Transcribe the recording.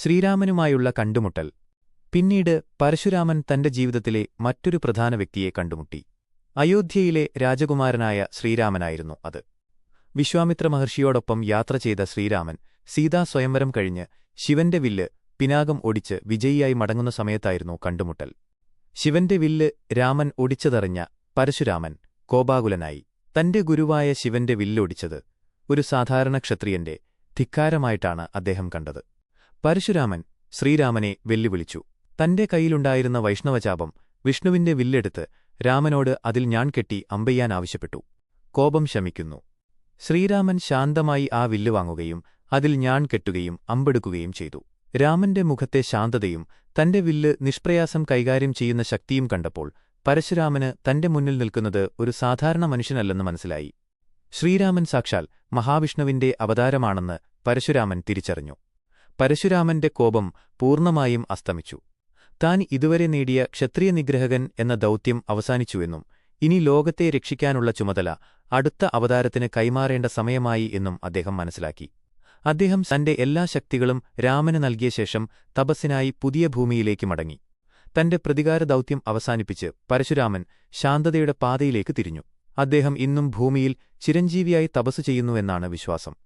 ശ്രീരാമനുമായുള്ള കണ്ടുമുട്ടൽ. പിന്നീട് പരശുരാമൻ തന്റെ ജീവിതത്തിലെ മറ്റൊരു പ്രധാന വ്യക്തിയെ കണ്ടുമുട്ടി. അയോധ്യയിലെ രാജകുമാരനായ ശ്രീരാമനായിരുന്നു അത്. വിശ്വാമിത്ര മഹർഷിയോടൊപ്പം യാത്ര ചെയ്ത ശ്രീരാമൻ സീതാസ്വയംവരം കഴിഞ്ഞ് ശിവന്റെ വില്ല് പിനാകം ഒടിച്ച് വിജയിയായി മടങ്ങുന്ന സമയത്തായിരുന്നു കണ്ടുമുട്ടൽ. ശിവന്റെ വില്ല് രാമൻ ഒടിച്ചതറിഞ്ഞ പരശുരാമൻ കോപാകുലനായി. തന്റെ ഗുരുവായ ശിവന്റെ വില്ലൊടിച്ചത് ഒരു സാധാരണ ക്ഷത്രിയന്റെ ധിക്കാരമായിട്ടാണ് അദ്ദേഹം കണ്ടത്. പരശുരാമൻ ശ്രീരാമനെ വെല്ലുവിളിച്ചു. തന്റെ കൈയിലുണ്ടായിരുന്ന വൈഷ്ണവചാപം വിഷ്ണുവിന്റെ വില്ലെടുത്ത് രാമനോട് അതിൽ ഞാൺ കെട്ടി അമ്പെയ്യാൻ ആവശ്യപ്പെട്ടു. കോപം ശമിക്കുന്നു. ശ്രീരാമൻ ശാന്തമായി ആ വില്ല് വാങ്ങുകയും അതിൽ ഞാൺ കെട്ടുകയും അമ്പെടുക്കുകയും ചെയ്തു. രാമന്റെ മുഖത്തെ ശാന്തതയും തന്റെ വില്ല് നിഷ്പ്രയാസം കൈകാര്യം ചെയ്യുന്ന ശക്തിയും കണ്ടപ്പോൾ പരശുരാമന് തന്റെ മുന്നിൽ നിൽക്കുന്നത് ഒരു സാധാരണ മനുഷ്യനല്ലെന്ന് മനസ്സിലായി. ശ്രീരാമൻ സാക്ഷാൽ മഹാവിഷ്ണുവിന്റെ അവതാരമാണെന്ന് പരശുരാമൻ തിരിച്ചറിഞ്ഞു. പരശുരാമന്റെ കോപം പൂർണ്ണമായും അസ്തമിച്ചു. താൻ ഇതുവരെ നേടിയ ക്ഷത്രിയ നിഗ്രഹകൻ എന്ന ദൗത്യം അവസാനിച്ചുവെന്നും ഇനി ലോകത്തെ രക്ഷിക്കാനുള്ള ചുമതല അടുത്ത അവതാരത്തിന് കൈമാറേണ്ട സമയമായി എന്നും അദ്ദേഹം മനസ്സിലാക്കി. അദ്ദേഹം തന്റെ എല്ലാ ശക്തികളും രാമന് നൽകിയ ശേഷം തപസ്സിനായി പുതിയ ഭൂമിയിലേക്ക് മടങ്ങി. തന്റെ പ്രതികാര ദൗത്യം അവസാനിപ്പിച്ച് പരശുരാമൻ ശാന്തതയുടെ പാതയിലേക്ക് തിരിഞ്ഞു. അദ്ദേഹം ഇന്നും ഭൂമിയിൽ ചിരഞ്ജീവിയായി തപസ്സു ചെയ്യുന്നുവെന്നാണ് വിശ്വാസം.